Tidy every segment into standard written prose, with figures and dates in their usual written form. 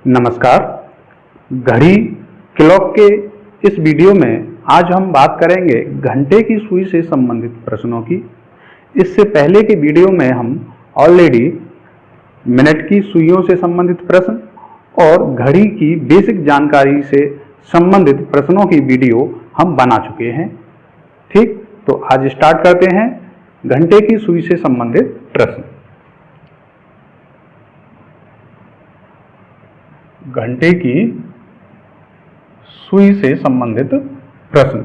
नमस्कार। घड़ी क्लॉक के इस वीडियो में आज हम बात करेंगे घंटे की सुई से संबंधित प्रश्नों की। इससे पहले के वीडियो में हम ऑलरेडी मिनट की सुइयों से संबंधित प्रश्न और घड़ी की बेसिक जानकारी से संबंधित प्रश्नों की वीडियो हम बना चुके हैं। ठीक, तो आज स्टार्ट करते हैं घंटे की सुई से संबंधित प्रश्न। घंटे की सुई से संबंधित प्रश्न।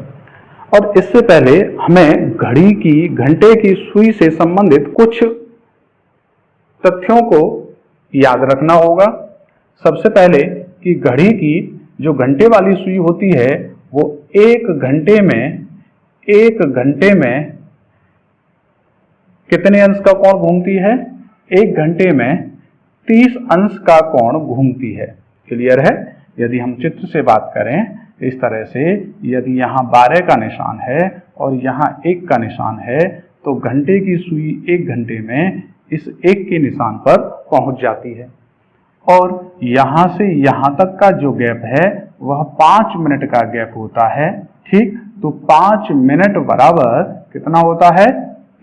और इससे पहले हमें घंटे की सुई से संबंधित कुछ तथ्यों को याद रखना होगा। सबसे पहले कि घड़ी की जो घंटे वाली सुई होती है वो एक घंटे में कितने अंश का कोण घूमती है? एक घंटे में 30 अंश का कोण घूमती है। क्लियर है? यदि हम चित्र से बात करें इस तरह से, यदि यहाँ 12 का निशान है और यहाँ 1 का निशान है तो घंटे की सुई एक घंटे में इस 1 के निशान पर पहुंच जाती है। और यहाँ से यहाँ तक का जो गैप है वह 5 मिनट का गैप होता है। ठीक, तो 5 मिनट बराबर कितना होता है?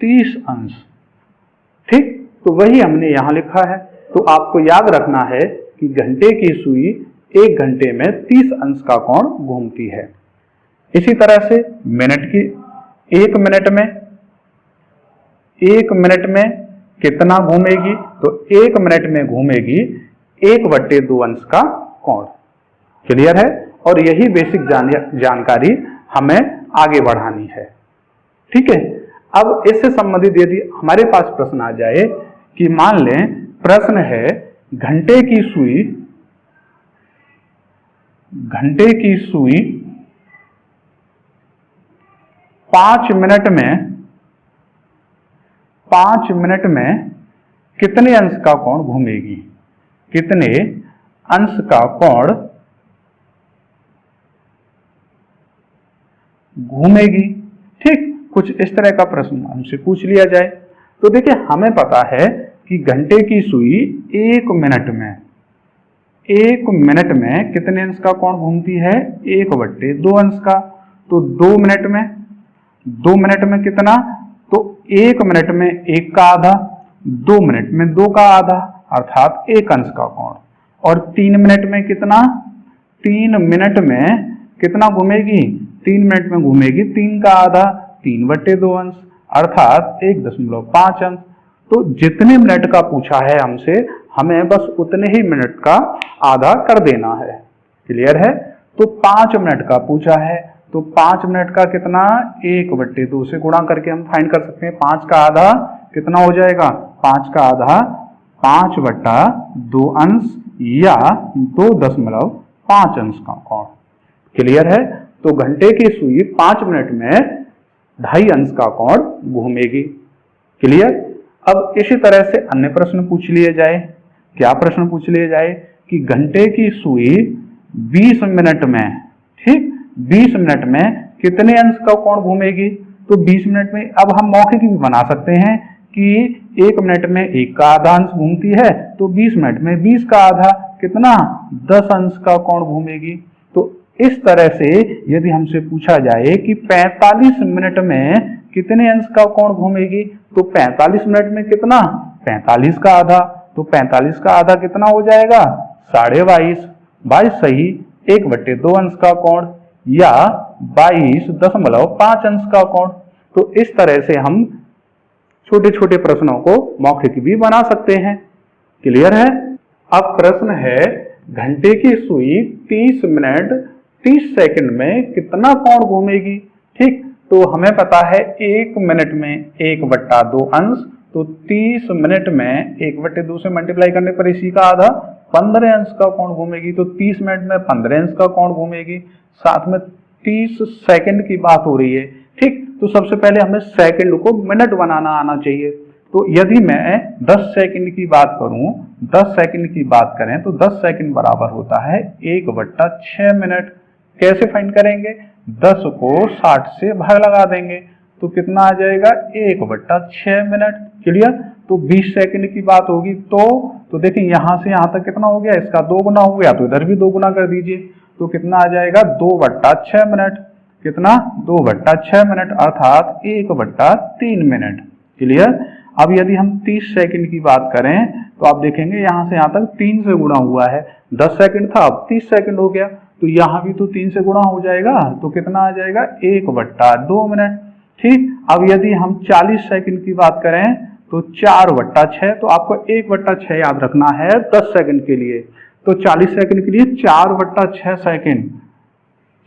30 अंश। ठीक, तो वही हमने यहाँ लिखा है। तो आपको याद रखना है कि घंटे की सुई एक घंटे में 30 अंश का कोण घूमती है। इसी तरह से मिनट की एक मिनट में कितना घूमेगी? तो एक मिनट में घूमेगी 1/2 अंश का कोण। क्लियर है? और यही बेसिक जानकारी हमें आगे बढ़ानी है। ठीक है, अब इससे संबंधित यदि हमारे पास प्रश्न आ जाए कि मान लें प्रश्न है घंटे की सुई 5 मिनट में कितने अंश का कोण घूमेगी? कितने अंश का कोण घूमेगी? ठीक, कुछ इस तरह का प्रश्न हमसे पूछ लिया जाए तो देखिए हमें पता है कि घंटे की सुई एक मिनट में कितने अंश का कोण घूमती है? 1/2 अंश का। तो 2 मिनट में कितना? तो 1 मिनट में 1 का आधा, 2 मिनट में 2 का आधा अर्थात 1 अंश का कोण। और 3 मिनट में कितना? 3 मिनट में कितना घूमेगी? 3 मिनट में घूमेगी 3 का आधा, 3/2 अंश अर्थात 1.5 अंश। तो जितने मिनट का पूछा है हमसे, हमें बस उतने ही मिनट का आधा कर देना है। क्लियर है? तो 5 मिनट का पूछा है तो 5 मिनट का कितना? 1/2 से गुणा करके हम फाइंड कर सकते हैं। 5 का आधा कितना हो जाएगा? 5 का आधा 5/2 अंश या 2.5 अंश का कोण। क्लियर है? तो घंटे की सुई 5 मिनट में 2.5 अंश का कोण घूमेगी। क्लियर? अब इसी तरह से अन्य प्रश्न पूछ लिए जाए। क्या प्रश्न पूछ लिए जाए कि घंटे की सुई 20 मिनट में, ठीक, 20 मिनट में कितने अंश का कोण घूमेगी? तो 20 मिनट में अब हम मौखिक भी बना सकते हैं कि 1 मिनट में 1 का आधा अंश घूमती है तो 20 मिनट में 20 का आधा कितना? 10 अंश का कोण घूमेगी। तो इस तरह से यदि हमसे पूछा जाए कि 45 मिनट में कितने अंश का कोण घूमेगी? तो 45 मिनट में कितना? 45 का आधा। तो 45 का आधा कितना हो जाएगा? 22.5। 22 सही, 1/2 अंश का कोण या 22.5 अंश का कोण। तो इस तरह से हम छोटे छोटे प्रश्नों को मौखिक भी बना सकते हैं। क्लियर है? अब प्रश्न है घंटे की सुई 30 मिनट 30 सेकंड में कितना कोण घूमेगी? ठीक, तो हमें पता है 1 मिनट में 1/2 अंश, तो 30 मिनट में 1/2 से मल्टीप्लाई करने पर इसी का आधा 15 अंश का कोण घूमेगी। तो 30 मिनट में 15 अंश का कोण घूमेगी। साथ में 30 सेकंड की बात हो रही है। ठीक, तो सबसे पहले हमें सेकंड को मिनट बनाना आना चाहिए। तो यदि मैं 10 सेकंड की बात करूं, 10 सेकंड की बात करें तो 10 सेकंड बराबर होता है 1/6 मिनट। कैसे फाइंड करेंगे? 10 को 60 से भाग लगा देंगे तो कितना आ जाएगा? 1/6 मिनट। क्लियर? तो 20 सेकंड की बात होगी। तो देखें यहाँ से यहाँ तक कितना हो गया, इसका 2 गुना हो गया, तो इधर भी 2 गुना कर दीजिए, तो कितना आ जाएगा 2/6 मिनट। कितना 2/6 मिनट अर्थात 1/3 मिनट। क्लियर। अब यदि हम 30 सेकंड की बात करें तो आप देखेंगे यहाँ से यहाँ तक 3 से गुणा हुआ है, 10 सेकंड था अब 30 सेकंड हो गया, तो यहाँ भी तो 3 से गुणा हो जाएगा, तो कितना आ जाएगा 1/2 मिनट। ठीक। अब यदि हम 40 सेकंड की बात करें तो 4/6, तो आपको 1/6 याद रखना है 10 सेकंड के लिए, तो 40 सेकंड के लिए 4/6 सेकंड,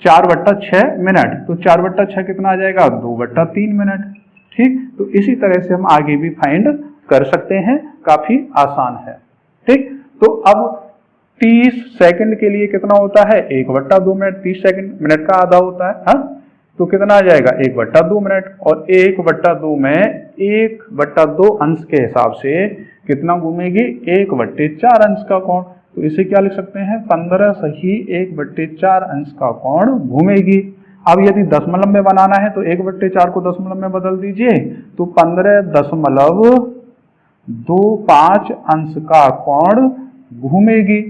4/6 मिनट, तो 4/6 कितना आ जाएगा 2/3 मिनट। ठीक। तो इसी तरह से हम आगे भी फाइंड कर सकते हैं, काफी आसान है। ठीक। तो अब 30 सेकंड के लिए कितना होता है 1/2 मिनट, 30 सेकंड मिनट का आधा होता है, हाँ, तो कितना आ जाएगा 1/2 मिनट, और 1/2 में 1/2 अंश के हिसाब से कितना घूमेगी 1/4 अंश का कोण, तो इसे क्या लिख सकते हैं 15 सही 1/4 अंश का कोण घूमेगी। अब यदि दशमलव में बनाना है तो 1/4 को दशमलव में बदल दीजिए, तो 15.25 अंश का कोण घूमेगी।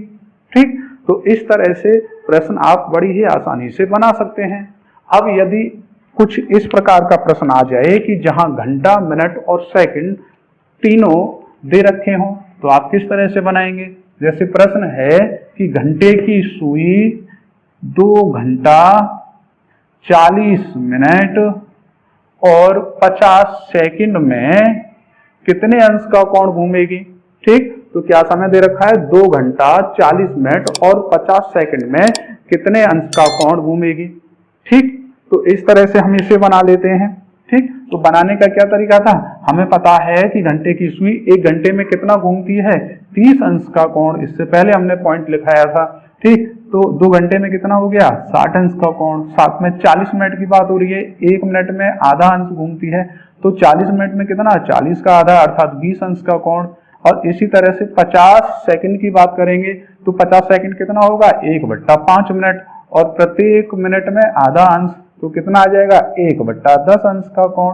ठीक। तो इस तरह से प्रश्न आप बड़ी ही आसानी से बना सकते हैं। अब यदि कुछ इस प्रकार का प्रश्न आ जाए कि जहां घंटा, मिनट और सेकंड तीनों दे रखे हों, तो आप किस तरह से बनाएंगे। जैसे प्रश्न है कि घंटे की सुई 2 घंटा 40 मिनट और 50 सेकंड में कितने अंश का कोण घूमेगी। ठीक। तो क्या समय दे रखा है 2 घंटा 40 मिनट और 50 सेकंड में कितने अंश का कोण घूमेगी। ठीक। तो इस तरह से हम इसे बना लेते हैं। ठीक। तो बनाने का क्या तरीका था, हमें पता है कि घंटे की सुई 1 घंटे में कितना घूमती है 30 अंश का कोण, इससे पहले हमने पॉइंट लिखाया था। ठीक। तो 2 घंटे में कितना हो गया 60 अंश का कोण, साथ में 40 मिनट की बात हो रही है, 1 मिनट में आधा अंश घूमती है, तो 40 मिनट में कितना 40 का आधा अर्थात 20 अंश का कोण। और इसी तरह से 50 सेकंड की बात करेंगे तो 50 सेकंड कितना होगा 1/5 मिनट, और प्रत्येक मिनट में आधा अंश, तो कितना आ जाएगा 1/10 अंश का कोण।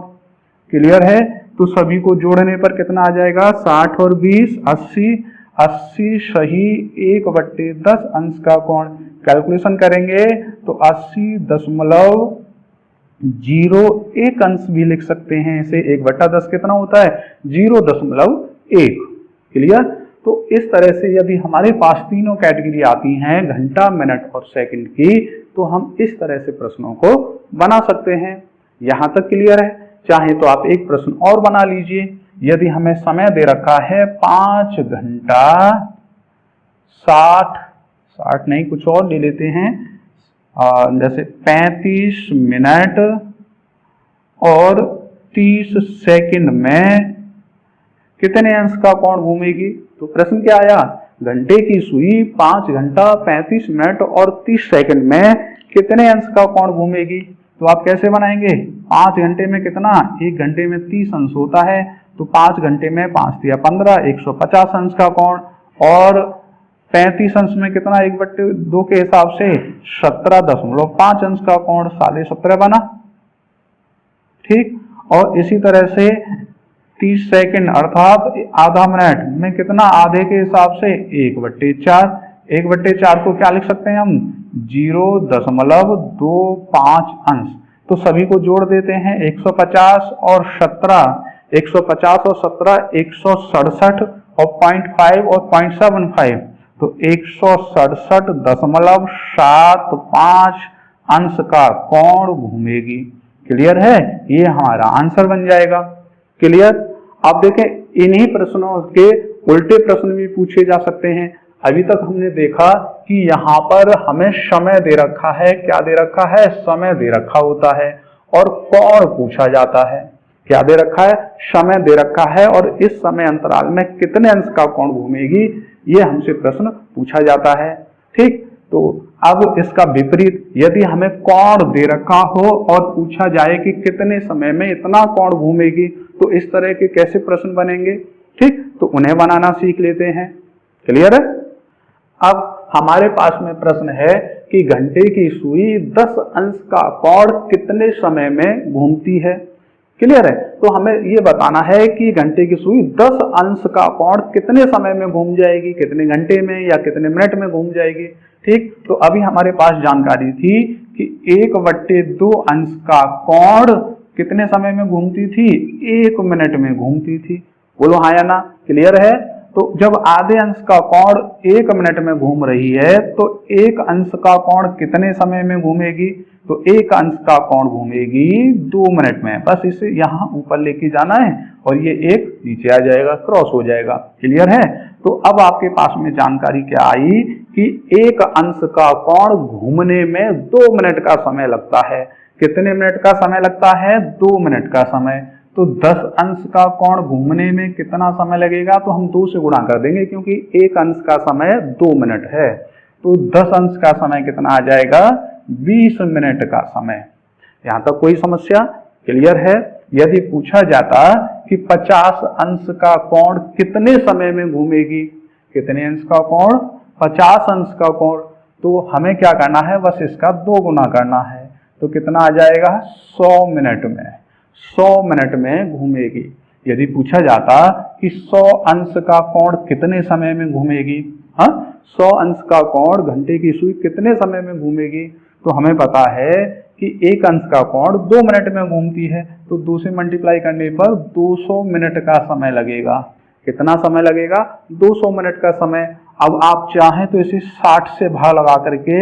क्लियर है। तो सभी को जोड़ने पर कितना आ जाएगा 60 और 20 80, 80 सही 1/10 अंश का कोण। कैलकुलेशन करेंगे तो 80.01 अंश भी लिख सकते हैं इसे। 1/10 कितना होता है 0.1। क्लियर। तो इस तरह से यदि हमारे पास तीनों कैटेगरी आती हैं घंटा, मिनट और सेकंड की, तो हम इस तरह से प्रश्नों को बना सकते हैं। यहां तक क्लियर है। चाहे तो आप एक प्रश्न और बना लीजिए। यदि हमें समय दे रखा है 5 घंटा 60 नहीं कुछ और ले लेते हैं, जैसे 35 मिनट और 30 सेकंड में कितने अंश का कोण घूमेगी। तो प्रश्न क्या आया, घंटे की सुई 5 घंटा 35 मिनट और 30 सेकंड में कितने अंश का कोण घूमेगी। तो आप कैसे बनाएंगे, 5 घंटे में कितना, 1 घंटे में 30 अंश होता है, तो 5 घंटे में 5 या 15 150 अंश का कोण, और 35 अंश में कितना 1/2 के हिसाब से 17.5 अंश का कोण, 17.5 बना। ठीक। और इसी तरह से 30 सेकंड अर्थात आधा मिनट में कितना, आधे के हिसाब से 1/4, 1/4 को क्या लिख सकते हैं हम 0.25 अंश। तो सभी को जोड़ देते हैं 150 और 17, 150 और 17 167 और 0.5 और 0.75, तो 167.75 अंश का कोण घूमेगी। क्लियर है। ये हमारा आंसर बन जाएगा। क्लियर। आप देखें इन्हीं प्रश्नों के उल्टे प्रश्न भी पूछे जा सकते हैं। अभी तक हमने देखा कि यहाँ पर हमें समय दे रखा है, क्या दे रखा है, समय दे रखा होता है, और कोण पूछा जाता है। क्या दे रखा है, समय दे रखा है, और इस समय अंतराल में कितने अंश का कोण घूमेगी, ये हमसे प्रश्न पूछा जाता है। ठीक। तो अब इसका विपरीत, यदि हमें कोण दे रखा हो और पूछा जाए कि कितने समय में इतना कोण घूमेगी, तो इस तरह के कैसे प्रश्न बनेंगे। ठीक। तो उन्हें बनाना सीख लेते हैं। क्लियर है। अब हमारे पास में प्रश्न है कि घंटे की सुई 10 अंश का कोण कितने समय में घूमती है। क्लियर है। तो हमें ये बताना है कि घंटे की सुई 10 अंश का कोण कितने समय में घूम जाएगी, कितने घंटे में या कितने मिनट में घूम जाएगी। ठीक, तो अभी हमारे पास जानकारी थी कि 1/2 अंश का कोण कितने समय में घूमती थी, 1 मिनट में घूमती थी। बोलो हाँ या ना, क्लियर है। तो जब आधे अंश का कोण 1 मिनट में घूम रही है तो 1 अंश का कोण कितने समय में घूमेगी, तो 1 अंश का कोण घूमेगी 2 मिनट में। बस इसे यहाँ ऊपर लेके जाना है और ये एक नीचे आ जाएगा, क्रॉस हो जाएगा। क्लियर है। तो अब आपके पास में जानकारी क्या आई कि 1 अंश का कोण घूमने में 2 मिनट का समय लगता है। कितने मिनट का समय लगता है, 2 मिनट का समय। तो 10 अंश का कोण घूमने में कितना समय लगेगा, तो हम 2 से गुणा कर देंगे क्योंकि 1 अंश का समय 2 मिनट है। तो 10 अंश का समय कितना आ जाएगा, 20 मिनट का समय। यहां तक कोई समस्या, क्लियर है। यदि पूछा जाता कि 50 अंश का कोण कितने समय में घूमेगी, कितने अंश का कोण, 50 अंश का कोण, तो हमें क्या करना है, बस इसका 2 गुना करना है। तो कितना आ जाएगा, 100 मिनट में, 100 मिनट में घूमेगी। यदि पूछा जाता कि 100 अंश का कोण कितने समय में घूमेगी, हाँ 100 अंश का कोण घंटे की सुई कितने समय में घूमेगी, तो हमें पता है कि 1 अंश का कोण 2 मिनट में घूमती है। तो 2 से मल्टीप्लाई करने पर 200 मिनट का समय लगेगा। कितना समय लगेगा, 200 मिनट का समय। अब आप चाहें तो इसे 60 से भाग लगा करके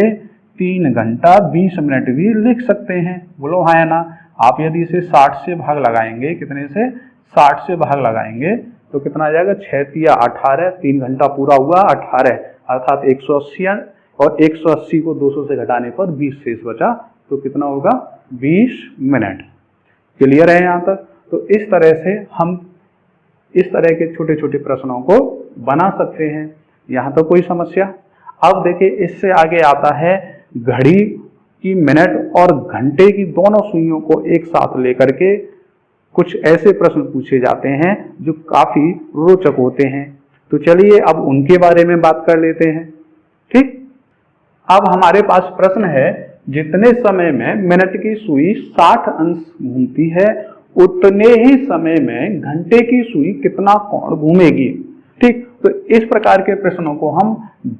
3 घंटा 20 मिनट भी लिख सकते हैं। बोलो हाँ या ना। आप यदि इसे 60 से भाग लगाएंगे, कितने से, 60 से भाग लगाएंगे तो कितना आ जाएगा, 6 तिया 18, 3 घंटा पूरा हुआ 18, अर्थात 180, और 180 को 200 से घटाने पर 20 शेष बचा, तो कितना होगा, 20 मिनट। क्लियर है यहाँ तक। तो इस तरह से हम इस तरह के छोटे छोटे प्रश्नों को बना सकते हैं। यहाँ तो कोई समस्या। अब देखिए इससे आगे आता है घड़ी की मिनट और घंटे की दोनों सुइयों को एक साथ लेकर के कुछ ऐसे प्रश्न पूछे जाते हैं जो काफी रोचक होते हैं। तो चलिए अब उनके बारे में बात कर लेते हैं। ठीक, अब हमारे पास प्रश्न है, जितने समय में मिनट की सुई 60 अंश घूमती है उतने ही समय में घंटे की सुई कितना कोण घूमेगी। ठीक, तो इस प्रकार के प्रश्नों को हम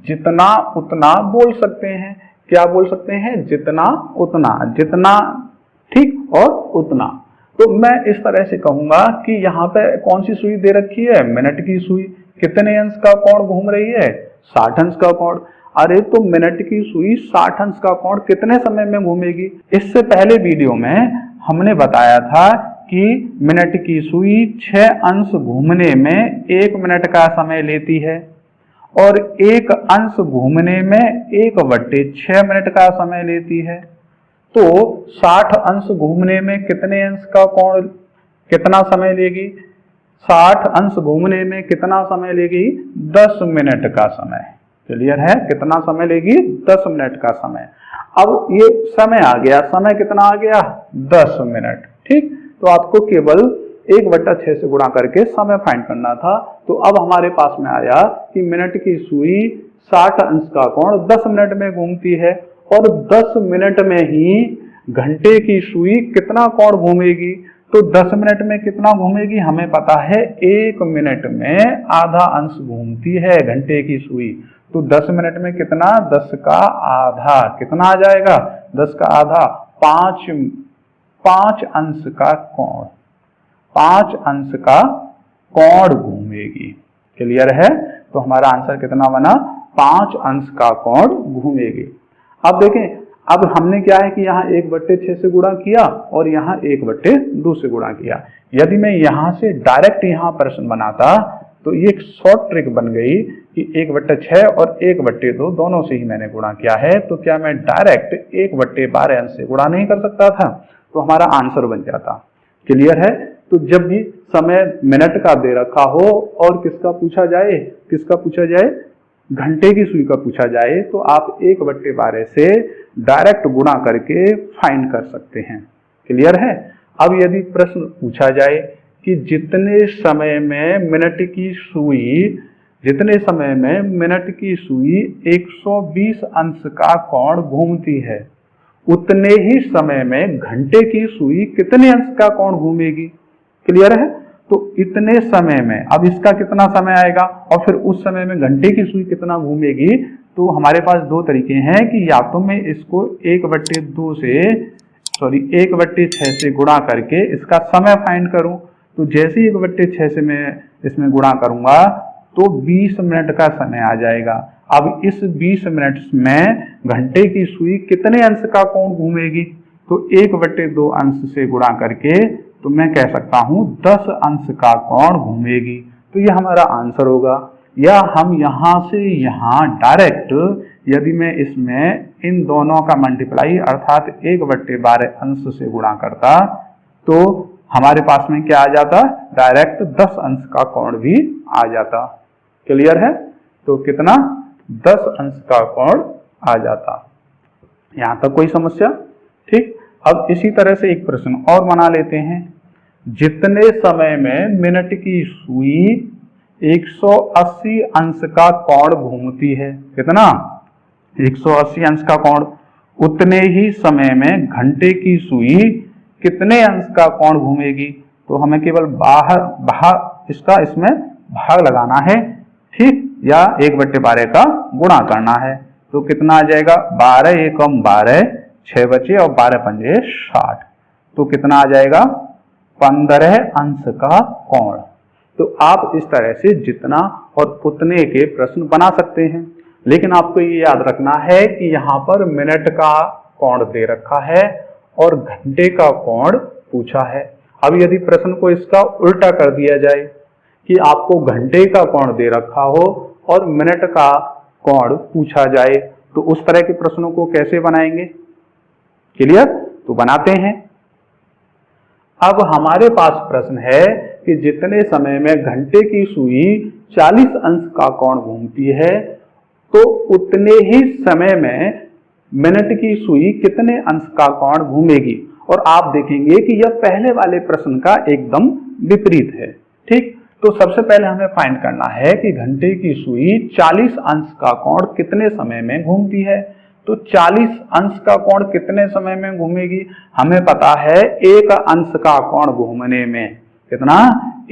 जितना उतना बोल सकते हैं। क्या बोल सकते हैं, जितना उतना, जितना ठीक और उतना। तो मैं इस तरह से कहूंगा कि यहाँ पे कौन सी सुई दे रखी है, मिनट की सुई। कितने अंश का कोण घूम रही है, 60 अंश का कोण। अरे तो मिनट की सुई 60 अंश का कोण कितने समय में घूमेगी। इससे पहले वीडियो में हमने बताया था कि मिनट की सुई 6 अंश घूमने में 1 मिनट का समय लेती है और 1 अंश घूमने में 1/6 मिनट का समय लेती है। तो 60 अंश घूमने में कितने अंश का कोण कितना समय लेगी, 60 अंश घूमने में कितना समय लेगी, 10 मिनट का समय। क्लियर है, कितना समय लेगी, 10 मिनट का समय। अब ये समय आ गया, समय कितना आ गया, 10 मिनट। ठीक, तो आपको केवल 1/6 से गुणा करके समय फाइंड करना था। तो अब हमारे पास में आया कि मिनट की सुई 60 अंश का कोण 10 मिनट में घूमती है और 10 मिनट में ही घंटे की सुई कितना कोण घूमेगी। तो 10 मिनट में कितना घूमेगी, हमें पता है 1 मिनट में आधा अंश घूमती है घंटे की सुई। तो 10 मिनट में कितना, 10 का आधा, कितना आ जाएगा, 10 का आधा, 5 अंश का कोण, 5 अंश का कोण घूमेगी। क्लियर है। तो हमारा आंसर कितना बना, 5 अंश का कोण घूमेगी। अब देखें, अब हमने क्या है कि यहाँ 1/6 से गुणा किया और यहाँ 1/2 से गुणा किया। यदि मैं यहाँ से डायरेक्ट यहाँ प्रश्न बनाता तो ये एक शॉर्ट ट्रिक बन गई कि 1/6 और 1/2 दोनों से ही मैंने गुणा किया है। तो क्या मैं डायरेक्ट 1/12 अंश से गुणा नहीं कर सकता था, तो हमारा आंसर बन जाता। क्लियर है। तो जब भी समय मिनट का दे रखा हो और किसका पूछा जाए, किसका पूछा जाए, घंटे की सुई का पूछा जाए, तो आप 1/12 से डायरेक्ट गुणा करके फाइंड कर सकते हैं। क्लियर है। अब यदि प्रश्न पूछा जाए कि जितने समय में मिनट की सुई 120 अंश का कोण घूमती है उतने ही समय में घंटे की सुई कितने अंश का कोण घूमेगी। क्लियर है। तो इतने समय में, अब इसका कितना समय आएगा और फिर उस समय में घंटे की सुई कितना घूमेगी। तो हमारे पास दो तरीके हैं कि या तो मैं इसको 1/2 से 1/6 से गुणा करके इसका समय फाइंड करूं। तो जैसे ही 1/6 से मैं इसमें गुणा करूंगा तो 20 मिनट का समय आ जाएगा। अब इस 20 मिनट में घंटे की सुई कितने अंश का कोण घूमेगी। तो 1/2 अंश से गुणा करके तो मैं कह सकता हूं 10 अंश का कोण घूमेगी। तो यह हमारा आंसर होगा। या हम यहां से यहां डायरेक्ट यदि मैं इसमें इन दोनों का मल्टीप्लाई अर्थात 1/12 अंश से गुणा करता तो हमारे पास में क्या आ जाता, डायरेक्ट 10 अंश का कोण भी आ जाता। क्लियर है। तो कितना, 10 अंश का कोण आ जाता। यहां तक कोई समस्या। ठीक। अब इसी तरह से एक प्रश्न और बना लेते हैं। जितने समय में मिनट की सुई 180 अंश का कोण घूमती है। कितना, 180 अंश का कोण। उतने ही समय में घंटे की सुई कितने अंश का कोण घूमेगी। तो हमें केवल इसका इसमें भाग लगाना है। ठीक। या 1/12 का गुणा करना है। तो कितना आ जाएगा, 12 एकम 12, 6 बचे और 12 पंजे 60। तो कितना आ जाएगा, 15 अंश का कोण। तो आप इस तरह से जितना और उतने के प्रश्न बना सकते हैं। लेकिन आपको ये याद रखना है कि यहाँ पर मिनट का कोण दे रखा है और घंटे का कोण पूछा है। अब यदि प्रश्न को इसका उल्टा कर दिया जाए कि आपको घंटे का कोण दे रखा हो और मिनट का कोण पूछा जाए तो उस तरह के प्रश्नों को कैसे बनाएंगे। क्लियर। तो बनाते हैं। अब हमारे पास प्रश्न है कि जितने समय में घंटे की सुई 40 अंश का कोण घूमती है तो उतने ही समय में मिनट की सुई कितने अंश का कोण घूमेगी। और आप देखेंगे कि यह पहले वाले प्रश्न का एकदम विपरीत है। ठीक। तो सबसे पहले हमें फाइंड करना है कि घंटे की सुई 40 अंश का कोण कितने समय में घूमती है। तो 40 अंश का कोण कितने समय में घूमेगी। हमें पता है 1 अंश का कोण घूमने में कितना,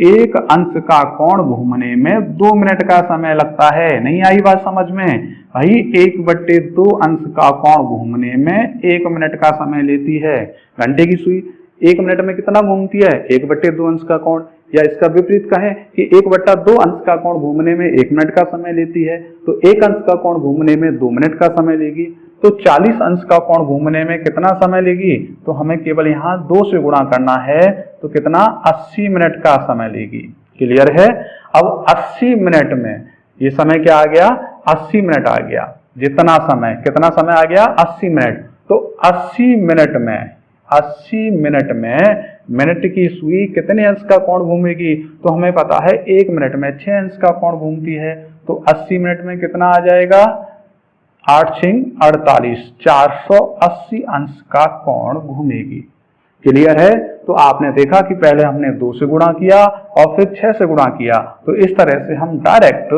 1 अंश का कोण घूमने में 2 मिनट का समय लगता है। नहीं आई बात समझ में भाई। 1/2 अंश का कोण घूमने में 1 मिनट का समय लेती है। घंटे की सुई 1 मिनट में कितना घूमती है, 1/2 अंश का कोण। या इसका विपरीत कहें कि 1/2 अंश का कोण घूमने में 1 मिनट का समय लेती है। तो 1 अंश का कोण घूमने में 2 मिनट का समय लेगी। तो 40 अंश का कोण घूमने में कितना समय लेगी। तो हमें केवल यहाँ 2 से गुणा करना है। तो कितना, 80 मिनट का समय लेगी। क्लियर है। अब 80 मिनट में ये समय क्या आ गया, 80 मिनट आ गया। जितना समय, कितना समय आ गया, 80 मिनट। तो 80 मिनट में मिनट की सुई कितने अंश का कोण घूमेगी। तो हमें पता है 1 मिनट में 6 अंश का कोण घूमती है। तो 80 मिनट में कितना आ जाएगा, 8×6 48, 480 अंश का कोण घूमेगी। क्लियर है। तो आपने देखा कि पहले हमने 2 से गुणा किया और फिर 6 से गुणा किया। तो इस तरह से हम डायरेक्ट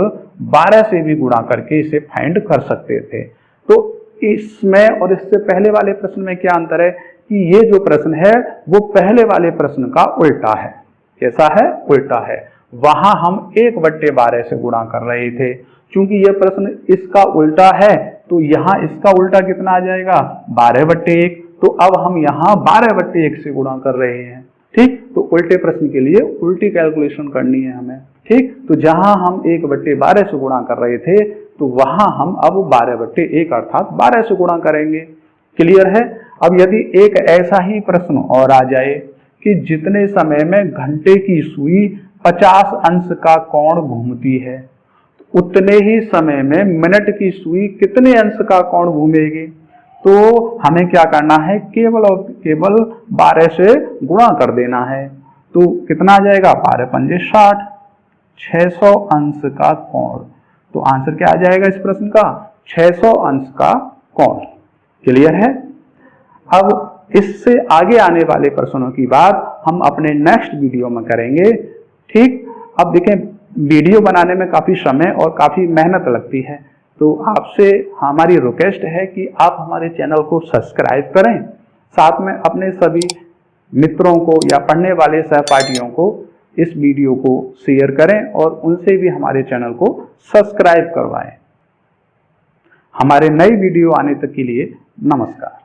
12 से भी गुणा करके इसे फाइंड कर सकते थे। तो इसमें और इससे पहले वाले प्रश्न में क्या अंतर है कि ये जो प्रश्न है वो पहले वाले प्रश्न का उल्टा है। कैसा है, उल्टा है। वहां हम 1/12 से गुणा कर रहे थे। चूंकि यह प्रश्न इसका उल्टा है तो यहाँ इसका उल्टा कितना आ जाएगा, 12/1। तो अब हम यहाँ 12/1 से गुणा कर रहे हैं। ठीक। तो उल्टे प्रश्न के लिए उल्टी कैलकुलेशन करनी है हमें। ठीक। तो जहां हम 1/12 से गुणा कर रहे थे तो वहां हम अब 12/1 अर्थात 12 से गुणा करेंगे। क्लियर है। अब यदि एक ऐसा ही प्रश्न और आ जाए कि जितने समय में घंटे की सुई 50 अंश का कोण घूमती है उतने ही समय में मिनट की सुई कितने अंश का कोण घूमेगी। तो हमें क्या करना है, केवल और केवल 12 से गुणा कर देना है। तो कितना आ जाएगा, 12 पंजे 60, 600 अंश का कोण। तो आंसर क्या आ जाएगा इस प्रश्न का, 600 अंश का कोण। क्लियर है। अब इससे आगे आने वाले प्रश्नों की बात हम अपने नेक्स्ट वीडियो में करेंगे। ठीक। अब देखें वीडियो बनाने में काफी समय और काफी मेहनत लगती है। तो आपसे हमारी रिक्वेस्ट है कि आप हमारे चैनल को सब्सक्राइब करें, साथ में अपने सभी मित्रों को या पढ़ने वाले सहपाठियों को इस वीडियो को शेयर करें और उनसे भी हमारे चैनल को सब्सक्राइब करवाएं। हमारे नई वीडियो आने तक के लिए नमस्कार।